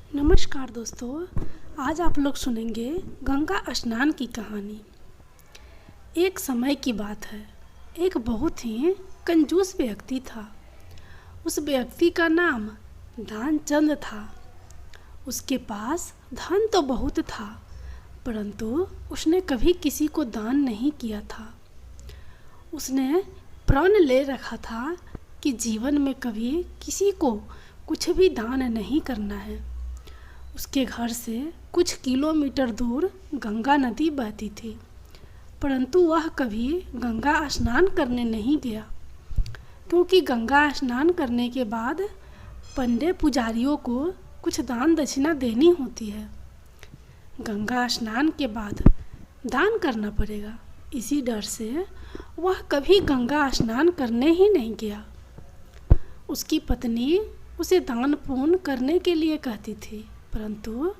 नमस्कार दोस्तों, आज आप लोग सुनेंगे गंगा स्नान की कहानी। एक समय की बात है। एक बहुत ही कंजूस व्यक्ति था। उस व्यक्ति का नाम दानचंद था। उसके पास धन तो बहुत था, परंतु उसने कभी किसी को दान नहीं किया था। उसने प्रण ले रखा था कि जीवन में कभी किसी को कुछ भी दान नहीं करना है। उसके घर से कुछ किलोमीटर दूर गंगा नदी बहती थी, परंतु वह कभी गंगा स्नान करने नहीं गया, क्योंकि गंगा स्नान करने के बाद पंडे पुजारियों को कुछ दान दक्षिणा देनी होती है। गंगा स्नान के बाद दान करना पड़ेगा, इसी डर से वह कभी गंगा स्नान करने ही नहीं गया। उसकी पत्नी उसे दान पुण्य करने के लिए कहती थी, परंतु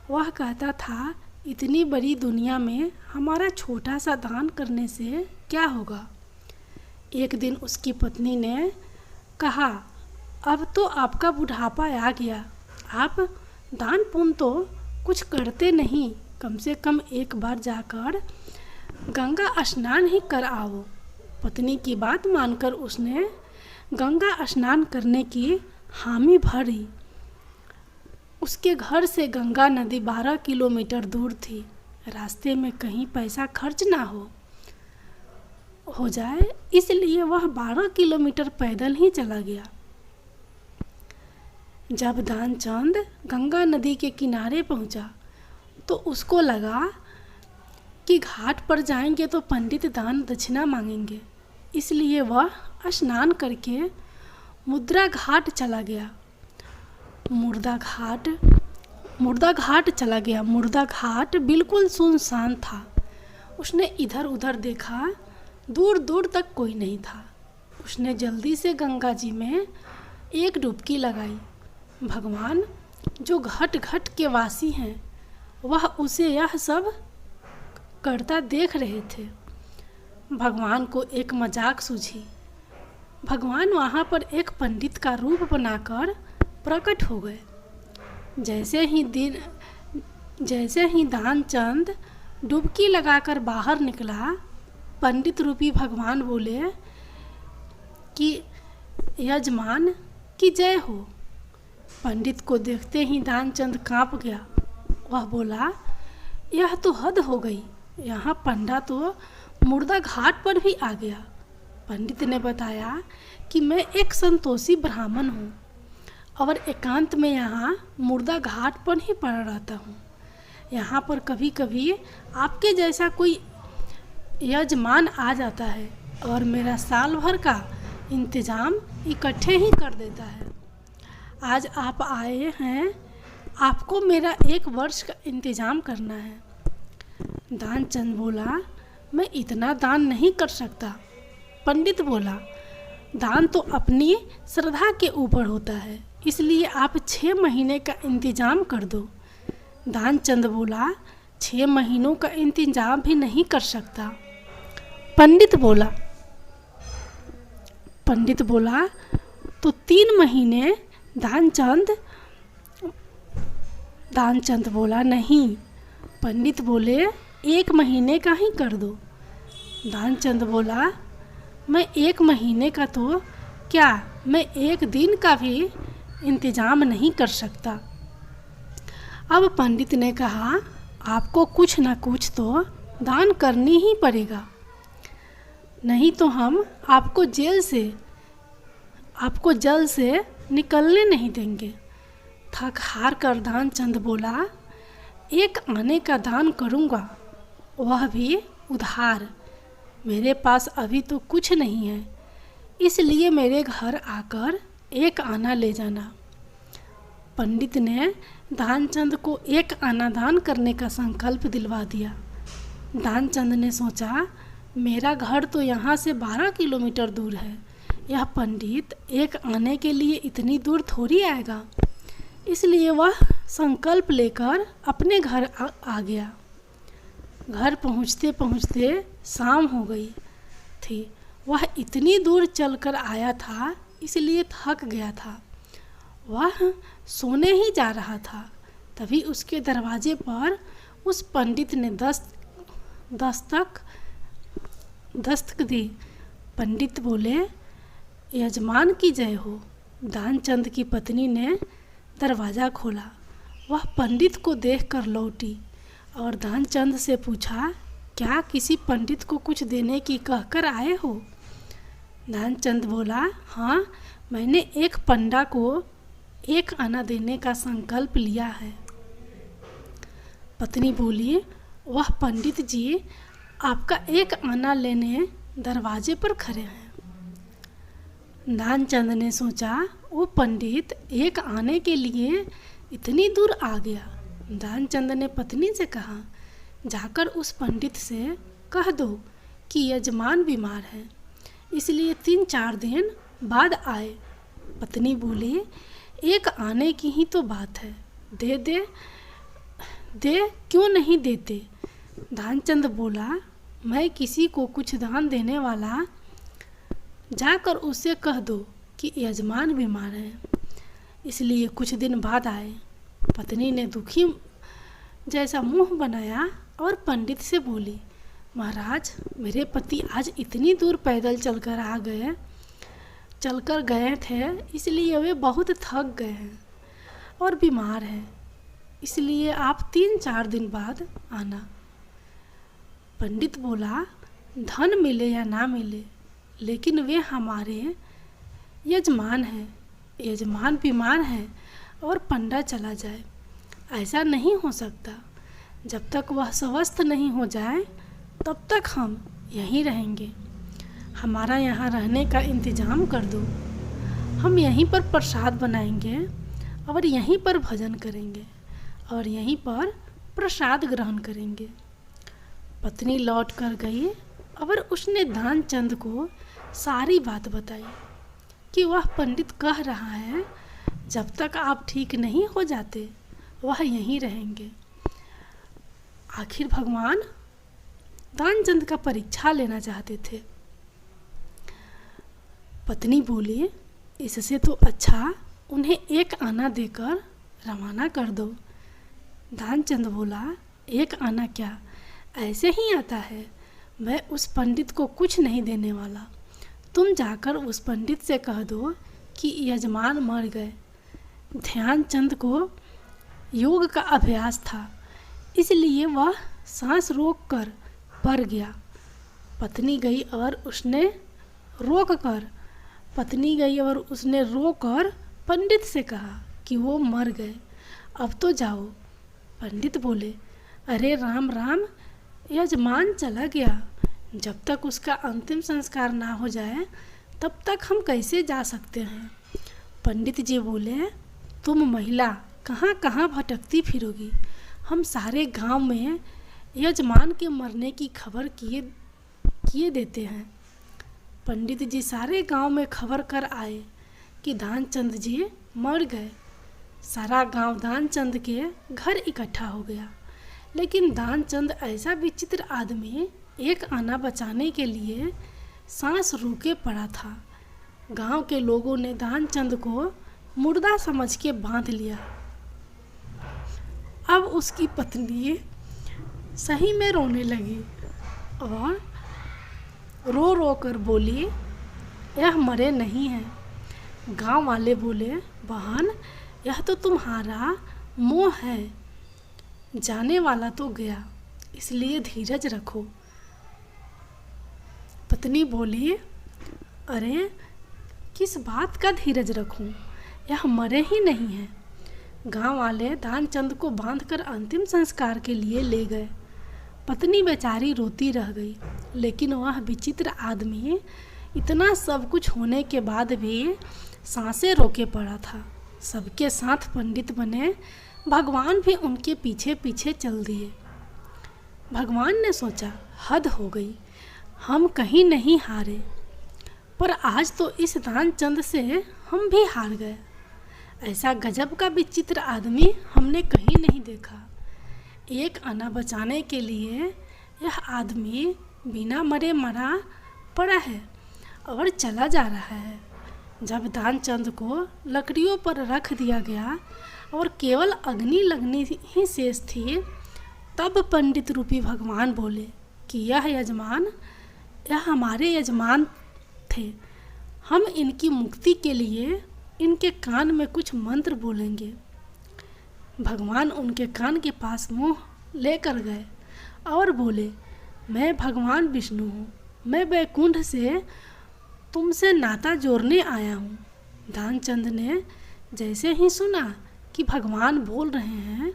वह कहता था, इतनी बड़ी दुनिया में हमारा छोटा सा दान करने से क्या होगा। एक दिन उसकी पत्नी ने कहा, अब तो आपका बुढ़ापा आ गया, आप दान पुण्य तो कुछ करते नहीं, कम से कम एक बार जाकर गंगा स्नान ही कर आओ। पत्नी की बात मानकर उसने गंगा स्नान करने की हामी भरी। उसके घर से गंगा नदी 12 किलोमीटर दूर थी। रास्ते में कहीं पैसा खर्च ना हो जाए, इसलिए वह 12 किलोमीटर पैदल ही चला गया। जब दानचंद गंगा नदी के किनारे पहुंचा, तो उसको लगा कि घाट पर जाएंगे तो पंडित दान दक्षिणा मांगेंगे, इसलिए वह स्नान करके मुद्रा घाट चला गया। मुर्दा घाट चला गया। मुर्दा घाट बिल्कुल सुनसान था। उसने इधर उधर देखा, दूर दूर तक कोई नहीं था। उसने जल्दी से गंगा जी में एक डुबकी लगाई। भगवान जो घट घट के वासी हैं, वह उसे यह सब करता देख रहे थे। भगवान को एक मजाक सूझी। भगवान वहाँ पर एक पंडित का रूप बनाकर प्रकट हो गए। जैसे ही दानचंद डुबकी लगाकर बाहर निकला, पंडित रूपी भगवान बोले कि यजमान की जय हो। पंडित को देखते ही दानचंद कांप गया। वह बोला, यह तो हद हो गई, यहाँ पंडा तो मुर्दा घाट पर भी आ गया। पंडित ने बताया कि मैं एक संतोषी ब्राह्मण हूँ और एकांत में यहाँ मुर्दा घाट पर ही पड़ा रहता हूँ। यहाँ पर कभी कभी आपके जैसा कोई यजमान आ जाता है और मेरा साल भर का इंतज़ाम इकट्ठे ही कर देता है। आज आप आए हैं, आपको मेरा 1 वर्ष का इंतज़ाम करना है। दानचंद बोला, मैं इतना दान नहीं कर सकता। पंडित बोला, दान तो अपनी श्रद्धा के ऊपर होता है, इसलिए आप 6 महीने का इंतज़ाम कर दो। दानचंद बोला, 6 महीनों का इंतज़ाम भी नहीं कर सकता। पंडित बोला तो 3 महीने। दानचंद बोला, नहीं। पंडित बोले, 1 महीने का ही कर दो। दानचंद बोला, मैं 1 महीने का तो क्या, मैं 1 दिन का भी इंतज़ाम नहीं कर सकता। अब पंडित ने कहा, आपको कुछ न कुछ तो दान करनी ही पड़ेगा, नहीं तो हम आपको जल से निकलने नहीं देंगे। थक हार कर दानचंद बोला, 1 आने का दान करूँगा, वह भी उधार। मेरे पास अभी तो कुछ नहीं है, इसलिए मेरे घर आकर 1 आना ले जाना। पंडित ने दानचंद को 1 आना दान करने का संकल्प दिलवा दिया। दानचंद ने सोचा, मेरा घर तो यहाँ से 12 किलोमीटर दूर है, यह पंडित 1 आने के लिए इतनी दूर थोड़ी आएगा। इसलिए वह संकल्प लेकर अपने घर आ गया। घर पहुँचते पहुँचते शाम हो गई थी। वह इतनी दूर चलकर आया था, इसलिए थक गया था। वह सोने ही जा रहा था तभी उसके दरवाजे पर उस पंडित ने दस्तक दी। पंडित बोले, यजमान की जय हो। दानचंद की पत्नी ने दरवाज़ा खोला। वह पंडित को देखकर लौटी और दानचंद से पूछा, क्या किसी पंडित को कुछ देने की कहकर आए हो? दानचंद बोला, हाँ, मैंने एक पंडा को 1 आना देने का संकल्प लिया है। पत्नी बोली, वह पंडित जी आपका 1 आना लेने दरवाजे पर खड़े हैं। दानचंद ने सोचा, वो पंडित 1 आने के लिए इतनी दूर आ गया। दानचंद ने पत्नी से कहा, जाकर उस पंडित से कह दो कि यजमान बीमार है, इसलिए 3-4 दिन बाद आए। पत्नी बोली, 1 आने की ही तो बात है, दे क्यों नहीं देते? दानचंद बोला, मैं किसी को कुछ दान देने वाला, जाकर उससे कह दो कि यजमान बीमार है, इसलिए कुछ दिन बाद आए। पत्नी ने दुखी जैसा मुंह बनाया और पंडित से बोली, महाराज, मेरे पति आज इतनी दूर पैदल चलकर गए थे, इसलिए वे बहुत थक गए हैं और बीमार हैं, इसलिए आप 3-4 दिन बाद आना। पंडित बोला, धन मिले या ना मिले, लेकिन वे हमारे यजमान हैं। यजमान बीमार हैं और पंडा चला जाए, ऐसा नहीं हो सकता। जब तक वह स्वस्थ नहीं हो जाए तब तक हम यहीं रहेंगे। हमारा यहाँ रहने का इंतज़ाम कर दो। हम यहीं पर प्रसाद बनाएंगे और यहीं पर भजन करेंगे और यहीं पर प्रसाद ग्रहण करेंगे। पत्नी लौट कर गई और उसने दानचंद को सारी बात बताई कि वह पंडित कह रहा है, जब तक आप ठीक नहीं हो जाते वह यहीं रहेंगे। आखिर भगवान दानचंद का परीक्षा लेना चाहते थे। पत्नी बोली, इससे तो अच्छा उन्हें 1 आना देकर रवाना कर दो। दानचंद बोला, 1 आना क्या, ऐसे ही आता है। मैं उस पंडित को कुछ नहीं देने वाला। तुम जाकर उस पंडित से कह दो कि यजमान मर गए। ध्यानचंद को योग का अभ्यास था, इसलिए वह सांस रोककर मर गया। पत्नी गई और उसने रोकर पंडित से कहा कि वो मर गए, अब तो जाओ। पंडित बोले, अरे राम राम, यजमान चला गया, जब तक उसका अंतिम संस्कार ना हो जाए तब तक हम कैसे जा सकते हैं? पंडित जी बोले, तुम महिला कहाँ कहाँ भटकती फिरोगी? हम सारे गांव में यजमान के मरने की खबर किए देते हैं। पंडित जी सारे गांव में खबर कर आए कि दानचंद जी मर गए। सारा गांव दानचंद के घर इकट्ठा हो गया, लेकिन दानचंद ऐसा विचित्र आदमी 1 आना बचाने के लिए सांस रोके पड़ा था। गांव के लोगों ने दानचंद को मुर्दा समझ के बांध लिया। अब उसकी पत्नी सही में रोने लगी और रो रो कर बोली, यह मरे नहीं हैं। गांव वाले बोले, बहन, यह तो तुम्हारा मोह है, जाने वाला तो गया, इसलिए धीरज रखो। पत्नी बोली, अरे किस बात का धीरज रखूं, यह मरे ही नहीं हैं। गांव वाले दानचंद को बांधकर अंतिम संस्कार के लिए ले गए। पत्नी बेचारी रोती रह गई, लेकिन वह विचित्र आदमी इतना सब कुछ होने के बाद भी सांसें रोके पड़ा था। सबके साथ पंडित बने, भगवान भी उनके पीछे पीछे चल दिए। भगवान ने सोचा, हद हो गई, हम कहीं नहीं हारे, पर आज तो इस दानचंद से हम भी हार गए। ऐसा गजब का विचित्र आदमी हमने कहीं नहीं देखा। 1 आना बचाने के लिए यह आदमी बिना मरे मरा पड़ा है और चला जा रहा है। जब दानचंद को लकड़ियों पर रख दिया गया और केवल अग्नि लगनी ही शेष थी, तब पंडित रूपी भगवान बोले कि यह हमारे यजमान थे। हम इनकी मुक्ति के लिए इनके कान में कुछ मंत्र बोलेंगे। भगवान उनके कान के पास मुंह लेकर गए और बोले, मैं भगवान विष्णु हूँ, मैं वैकुंठ से तुमसे नाता जोड़ने आया हूँ। ध्यानचंद ने जैसे ही सुना कि भगवान बोल रहे हैं,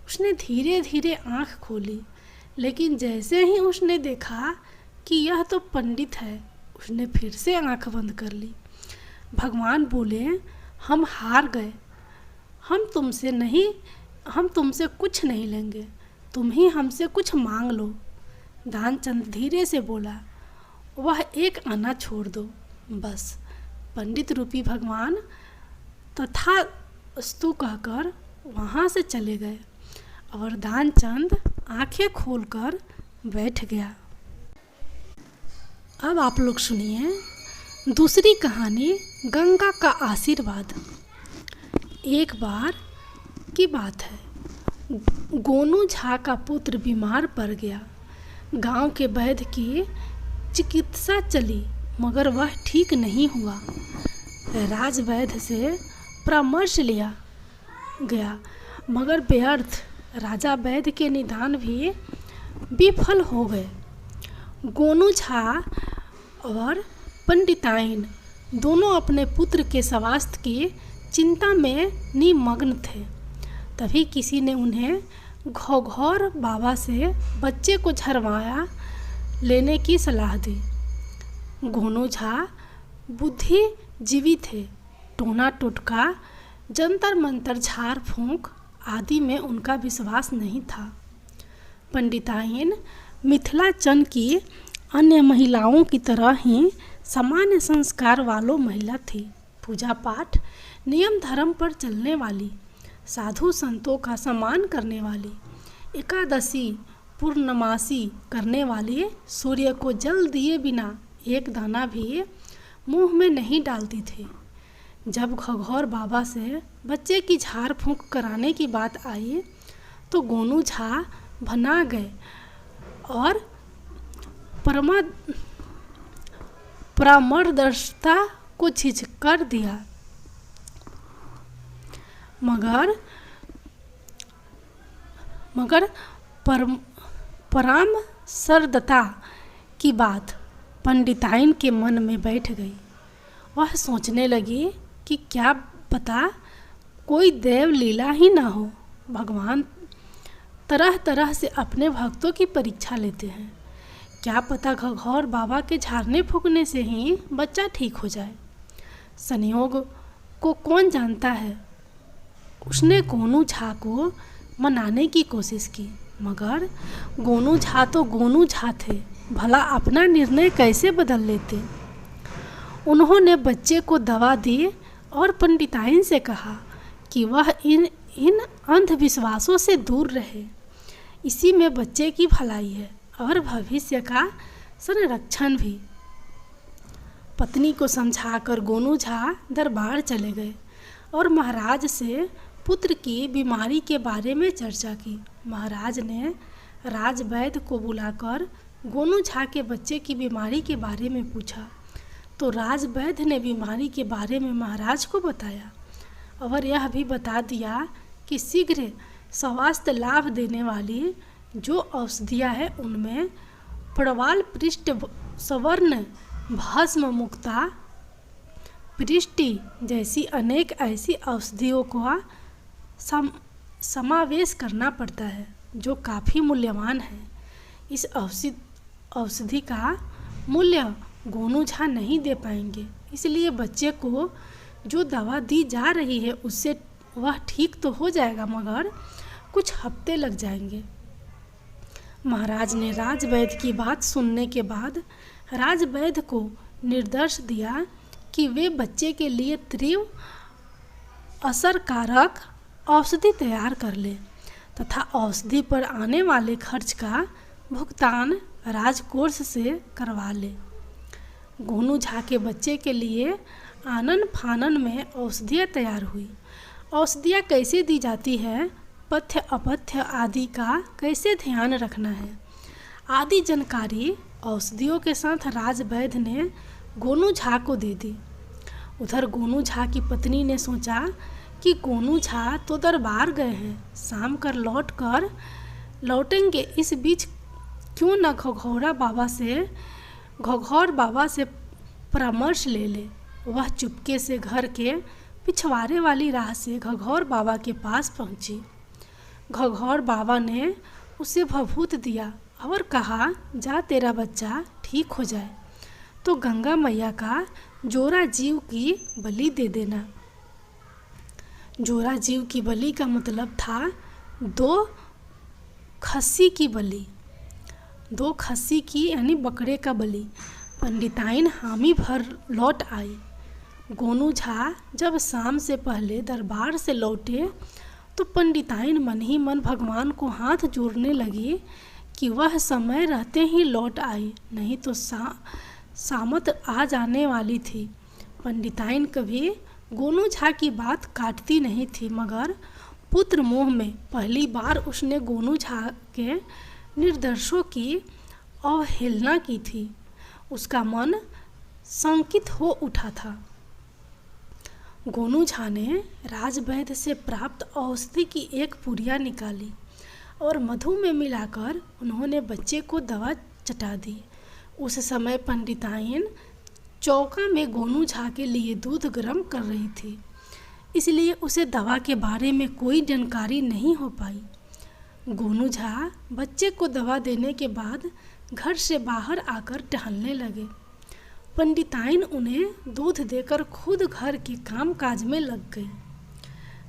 उसने धीरे धीरे आँख खोली, लेकिन जैसे ही उसने देखा कि यह तो पंडित है, उसने फिर से आँख बंद कर ली। भगवान बोले, हम हार गए, हम तुमसे कुछ नहीं लेंगे, तुम ही हमसे कुछ मांग लो। ध्यानचंद धीरे से बोला, वह एक आना छोड़ दो बस। पंडित रूपी भगवान तथास्तु कहकर वहाँ से चले गए और ध्यानचंद आंखें खोलकर बैठ गया। अब आप लोग सुनिए दूसरी कहानी, गंगा का आशीर्वाद। एक बार की बात है, गोनू झा का पुत्र बीमार पड़ गया। गांव के वैद्य की चिकित्सा चली, मगर वह ठीक नहीं हुआ। राज वैद्य से परामर्श लिया गया, मगर व्यर्थ। राजा वैद्य के निदान भी विफल हो गए। गोनू झा और पंडिताइन दोनों अपने पुत्र के स्वास्थ्य की चिंता में निमग्न थे। तभी किसी ने उन्हें घौघौर बाबा से बच्चे को झरवाया लेने की सलाह दी। गोनू झा बुद्धिजीवी थे। टोना टोटका, जंतर मंतर, झाड़ फूंक आदि में उनका विश्वास नहीं था। पंडिताइन मिथिलाचल की अन्य महिलाओं की तरह ही सामान्य संस्कार वालों महिला थी। पूजा पाठ, नियम धर्म पर चलने वाली, साधु संतों का सम्मान करने वाली, एकादशी पूर्णमासी करने वाली, सूर्य को जल दिए बिना एक दाना भी मुंह में नहीं डालती थी। जब घौघौर बाबा से बच्चे की झाड़ फूंक कराने की बात आई तो गोनू झा भना गए और परामर्शदाता को झिझकर दिया। मगर परामर्शदाता की बात पंडिताइन के मन में बैठ गई। वह सोचने लगी कि क्या पता कोई देव लीला ही ना हो। भगवान तरह तरह से अपने भक्तों की परीक्षा लेते हैं। क्या पता घौघौर बाबा के झाड़ने फूकने से ही बच्चा ठीक हो जाए। संयोग को कौन जानता है। उसने गोनू झा को मनाने की कोशिश की, मगर गोनू झा तो गोनू झा थे, भला अपना निर्णय कैसे बदल लेते। उन्होंने बच्चे को दवा दी और पंडिताइन से कहा कि वह इन अंधविश्वासों से दूर रहे। इसी में बच्चे की भलाई है और भविष्य का संरक्षण भी। पत्नी को समझाकर गोनू झा दरबार चले गए और महाराज से पुत्र की बीमारी के बारे में चर्चा की। महाराज ने राजवैद्य को बुलाकर गोनू झा के बच्चे की बीमारी के बारे में पूछा तो राजवैद्य ने बीमारी के बारे में महाराज को बताया और यह भी बता दिया कि शीघ्र स्वास्थ्य लाभ देने वाली जो औषधियाँ हैं उनमें प्रवाल पृष्ठ सवर्ण भस्म मुक्ता पृष्टि जैसी अनेक ऐसी औषधियों का समावेश करना पड़ता है जो काफ़ी मूल्यवान है। इस औषधि का मूल्य गोनू झा नहीं दे पाएंगे, इसलिए बच्चे को जो दवा दी जा रही है उससे वह ठीक तो हो जाएगा, मगर कुछ हफ्ते लग जाएंगे। महाराज ने राजवैद्य की बात सुनने के बाद राजवैद्य को निर्देश दिया कि वे बच्चे के लिए तीव्र असरकारक औषधि तैयार कर ले तथा औषधि पर आने वाले खर्च का भुगतान राजकोष से करवा ले। गोनू झा के बच्चे के लिए आनन फानन में औषधियाँ तैयार हुई औषधियाँ कैसे दी जाती है, पथ्य अपथ्य आदि का कैसे ध्यान रखना है आदि जानकारी औषधियों के साथ राज वैद्य ने गोनू झा को दे दी। उधर गोनू झा की पत्नी ने सोचा कि गोनू झा तो दरबार गए हैं, शाम कर लौटेंगे, इस बीच क्यों न घौघौर बाबा से परामर्श ले ले। वह चुपके से घर के पिछवाड़े वाली राह से घौघौर बाबा के पास पहुंची। घौघौर बाबा ने उसे भभूत दिया और कहा, जा तेरा बच्चा ठीक हो जाए तो गंगा मैया का जोरा जीव की बलि दे देना। जोरा जीव की बलि का मतलब था 2 खस्सी की बलि, 2 खस्सी की यानी बकरे का बलि। पंडिताइन हामी भर लौट आई। गोनू झा जब शाम से पहले दरबार से लौटे तो पंडिताइन मन ही मन भगवान को हाथ जोड़ने लगी कि वह समय रहते ही लौट आई, नहीं तो सामत आ जाने वाली थी। पंडिताइन कभी गोनू झा की बात काटती नहीं थी, मगर पुत्र मोह में पहली बार उसने गोनू झा के निर्देशों की अवहेलना की थी। उसका मन शंकित हो उठा था। गोनू झा ने राजवैद्य से प्राप्त औषधि की एक पुड़िया निकाली और मधु में मिलाकर उन्होंने बच्चे को दवा चटा दी। उस समय पंडिताइन चौका में गोनू झा के लिए दूध गर्म कर रही थी, इसलिए उसे दवा के बारे में कोई जानकारी नहीं हो पाई। गोनू झा बच्चे को दवा देने के बाद घर से बाहर आकर टहलने लगे। पंडिताइन उन्हें दूध देकर खुद घर के काम काज में लग गई।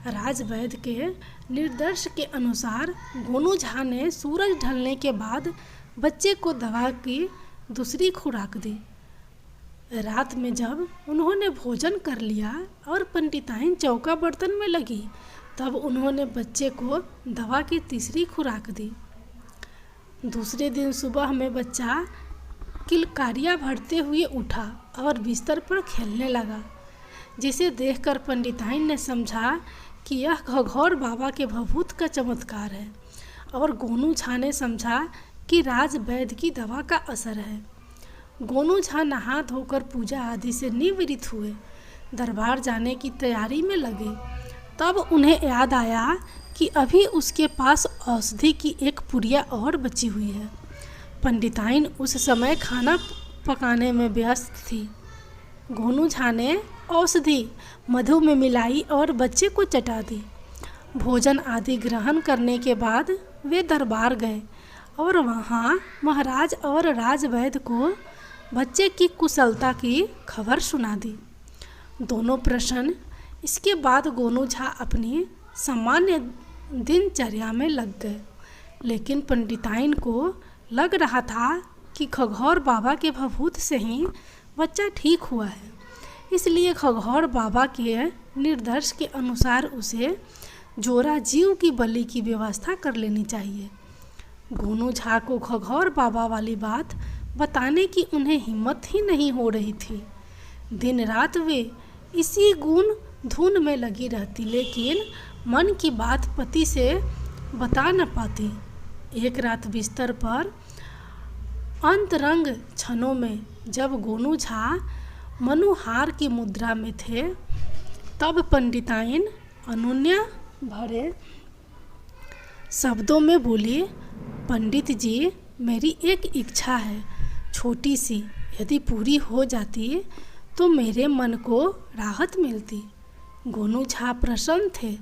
राजवैद्य के निर्देश के अनुसार गोनू झा ने सूरज ढलने के बाद बच्चे को दवा की दूसरी खुराक दी। रात में जब उन्होंने भोजन कर लिया और पंडिताइन चौका बर्तन में लगी, तब उन्होंने बच्चे को दवा की तीसरी खुराक दी। दूसरे दिन सुबह में बच्चा किलकारियाँ भरते हुए उठा और बिस्तर पर खेलने लगा, जिसे देखकर पंडिताइन ने समझा कि यह घौघौर बाबा के भभूत का चमत्कार है, और गोनू झा ने समझा कि राजवैद्य की दवा का असर है। गोनू झा नहा धोकर पूजा आदि से निवृत्त हुए, दरबार जाने की तैयारी में लगे। तब उन्हें याद आया कि अभी उसके पास औषधि की एक पुड़िया और बची हुई है। पंडिताइन उस समय खाना पकाने में व्यस्त थी। गोनू झा ने औषधि मधु में मिलाई और बच्चे को चटा दी। भोजन आदि ग्रहण करने के बाद वे दरबार गए और वहाँ महाराज और राजवैद्य को बच्चे की कुशलता की खबर सुना दी। दोनों प्रसन्न। इसके बाद गोनू झा अपनी सामान्य दिनचर्या में लग गए, लेकिन पंडिताइन को लग रहा था कि घौघौर बाबा के भभूत से ही बच्चा ठीक हुआ है, इसलिए घौघौर बाबा के निर्देश के अनुसार उसे जोरा जीव की बलि की व्यवस्था कर लेनी चाहिए। गोनू झा को घौघौर बाबा वाली बात बताने की उन्हें हिम्मत ही नहीं हो रही थी। दिन रात वे इसी गुण धुन में लगी रहती, लेकिन मन की बात पति से बता न पाती। एक रात बिस्तर पर अंतरंग क्षणों में जब गोनू झा मनुहार की मुद्रा में थे, तब पंडिताइन अनुनय भरे शब्दों में बोली, पंडित जी, मेरी एक इच्छा है, छोटी सी, यदि पूरी हो जाती तो मेरे मन को राहत मिलती। गोनू झा प्रसन्न थे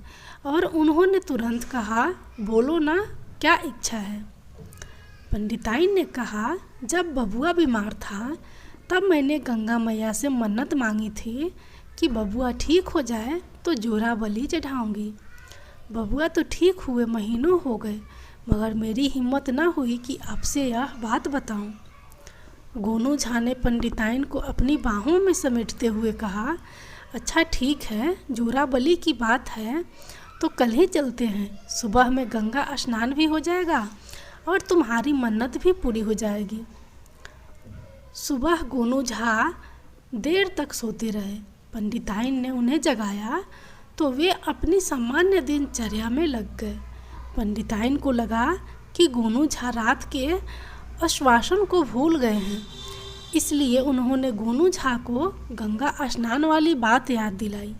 और उन्होंने तुरंत कहा, बोलो ना, क्या इच्छा है। पंडिताइन ने कहा, जब बबुआ बीमार था तब मैंने गंगा मैया से मन्नत मांगी थी कि बबुआ ठीक हो जाए तो जोरा बलि चढ़ाऊंगी। बबुआ तो ठीक हुए महीनों हो गए, मगर मेरी हिम्मत न हुई कि आपसे यह बात बताऊं। गोनू झा ने पंडिताइन को अपनी बाहों में समेटते हुए कहा, अच्छा ठीक है, जोरा बलि की बात है तो कल ही चलते हैं। सुबह में गंगा स्नान भी हो जाएगा और तुम्हारी मन्नत भी पूरी हो जाएगी। सुबह गोनू झा देर तक सोते रहे। पंडिताइन ने उन्हें जगाया तो वे अपनी सामान्य दिनचर्या में लग गए। पंडिताइन को लगा कि गोनू झा रात के आश्वासन को भूल गए हैं, इसलिए उन्होंने गोनू झा को गंगा स्नान वाली बात याद दिलाई।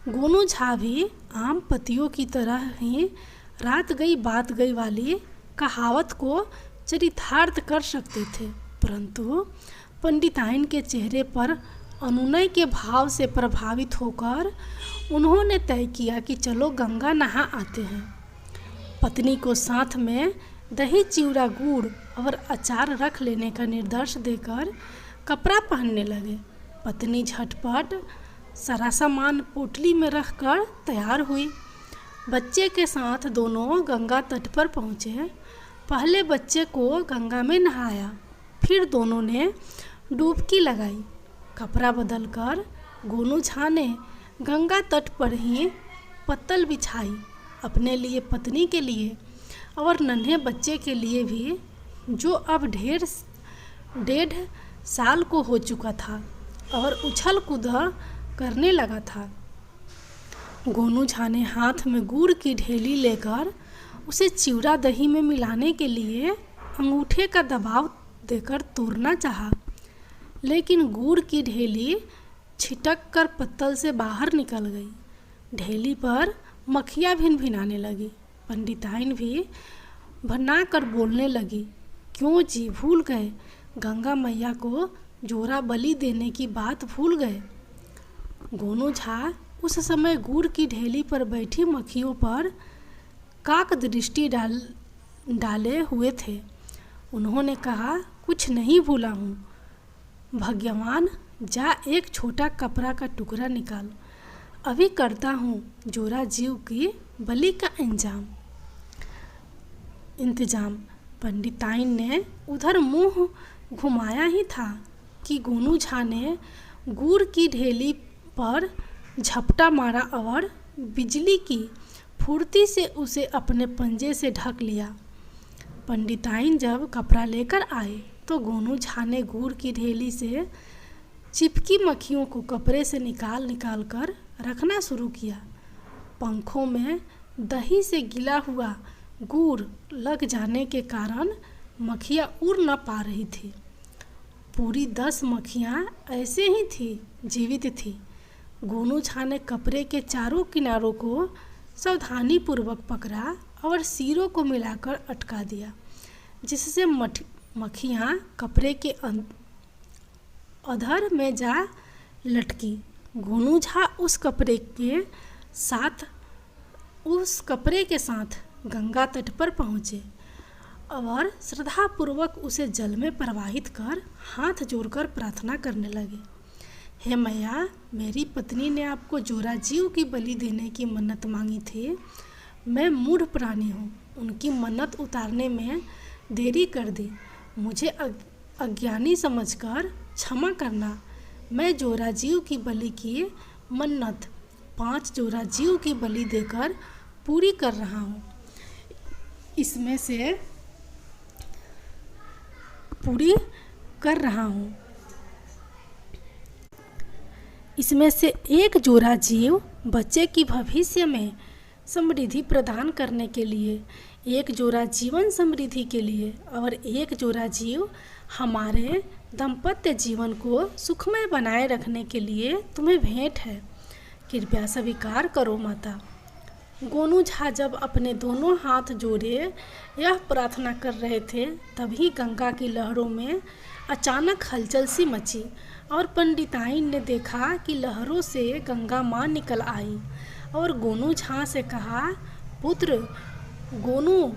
गोनू झा भी आम पतियों की तरह ही रात गई बात गई वाली कहावत को चरितार्थ कर सकते थे, परंतु पंडिताइन के चेहरे पर अनुनय के भाव से प्रभावित होकर उन्होंने तय किया कि चलो गंगा नहा आते हैं। पत्नी को साथ में दही चिवड़ा गुड़ और अचार रख लेने का निर्देश देकर कपड़ा पहनने लगे। पत्नी झटपट सारा सामान पोटली में रखकर तैयार हुई। बच्चे के साथ दोनों गंगा तट पर पहुँचे। पहले बच्चे को गंगा में नहाया, फिर दोनों ने डुबकी लगाई। कपड़ा बदलकर गोनू झा ने गंगा तट पर ही पत्तल बिछाई, अपने लिए, पत्नी के लिए और नन्हे बच्चे के लिए भी, जो अब 1.5 साल को हो चुका था और उछल कूद करने लगा था। गोनू झा ने हाथ में गुड़ की ढेली लेकर उसे चिवड़ा दही में मिलाने के लिए अंगूठे का दबाव देकर तोड़ना चाहा, लेकिन गुड़ की ढेली छिटक कर पत्तल से बाहर निकल गई। ढेली पर मक्खियाँ भिनभिनाने लगी। पंडिताइन भी भना कर बोलने लगी, क्यों जी भूल गए, गंगा मैया को जोरा बलि देने की बात भूल गए। गोनू झा उस समय गुड़ की ढेली पर बैठी मक्खियों पर काक दृष्टि डाले हुए थे। उन्होंने कहा, कुछ नहीं भूला हूँ, भगवान जा एक छोटा कपड़ा का टुकड़ा निकाल, अभी करता हूँ जोरा जीव की बलि का इंतजाम। पंडिताइन ने उधर मुंह घुमाया ही था कि गोनू झा ने गुड़ की ढेली पर झपटा मारा और बिजली की फुर्ती से उसे अपने पंजे से ढक लिया। पंडिताइन जब कपड़ा लेकर आए तो गोनू झा ने गुड़ की ढेली से चिपकी मक्खियों को कपड़े से निकाल कर रखना शुरू किया। पंखों में दही से गिला हुआ गुड़ लग जाने के कारण मक्खियाँ उड़ न पा रही थी। पूरी 10 मक्खियाँ ऐसे ही थी, जीवित थी। गोनू झा ने कपड़े के चारों किनारों को सावधानीपूर्वक पकड़ा और सिरों को मिलाकर अटका दिया, जिससे मक्खियाँ कपड़े के अधर में जा लटकी। गोनू झा उस कपड़े के साथ गंगा तट पर पहुँचे और श्रद्धापूर्वक उसे जल में प्रवाहित कर हाथ जोड़कर प्रार्थना करने लगे। हे मैया, मेरी पत्नी ने आपको जोरा जीव की बलि देने की मन्नत मांगी थी। मैं मूढ़ प्राणी हूँ, उनकी मन्नत उतारने में देरी कर दी। मुझे अज्ञानी समझकर क्षमा करना। मैं जोरा जीव की बलि की मन्नत 5 जोरा जीव की बलि देकर पूरी कर रहा हूँ। इसमें से पूरी कर रहा हूँ। इसमें से एक जोरा जीव बच्चे की भविष्य में समृद्धि प्रदान करने के लिए, एक जोरा जीवन समृद्धि के लिए और एक जोरा जीव हमारे दाम्पत्य जीवन को सुखमय बनाए रखने के लिए तुम्हें भेंट है। कृपया स्वीकार करो माता। गोनू झा जब अपने दोनों हाथ जोड़े यह प्रार्थना कर रहे थे, तभी गंगा की लहरों में अचानक हलचल सी मची और पंडिताइन ने देखा कि लहरों से गंगा माँ निकल आई और गोनू झा से कहा, पुत्र गोनू,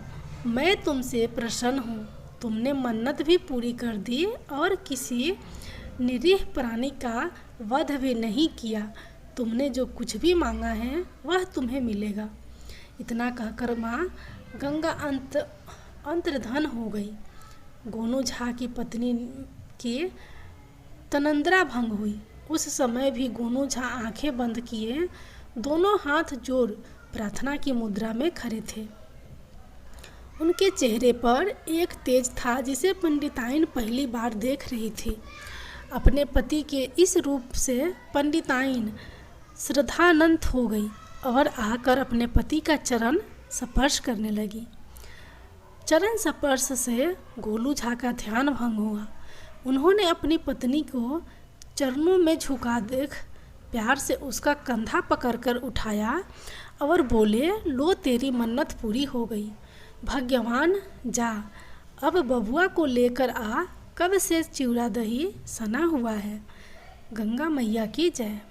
मैं तुमसे प्रसन्न हूँ। तुमने मन्नत भी पूरी कर दी और किसी निरीह प्राणी का वध भी नहीं किया। तुमने जो कुछ भी मांगा है वह तुम्हें मिलेगा। इतना कहकर माँ गंगा अंतर्धान हो गई। गोनू झा की पत्नी की तनिद्रा भंग हुई। उस समय भी गोनू झा आंखें बंद किए दोनों हाथ जोड़ प्रार्थना की मुद्रा में खड़े थे। उनके चेहरे पर एक तेज था जिसे पंडिताइन पहली बार देख रही थी। अपने पति के इस रूप से पंडिताइन श्रद्धानंद हो गई और आकर अपने पति का चरण स्पर्श करने लगी। चरण स्पर्श से गोलू झा का ध्यान भंग हुआ। उन्होंने अपनी पत्नी को चरणों में झुका देख प्यार से उसका कंधा पकड़कर उठाया और बोले, लो तेरी मन्नत पूरी हो गई। भगवान जा, अब बबुआ को लेकर आ, कब से चिवड़ा दही सना हुआ है। गंगा मैया की जय।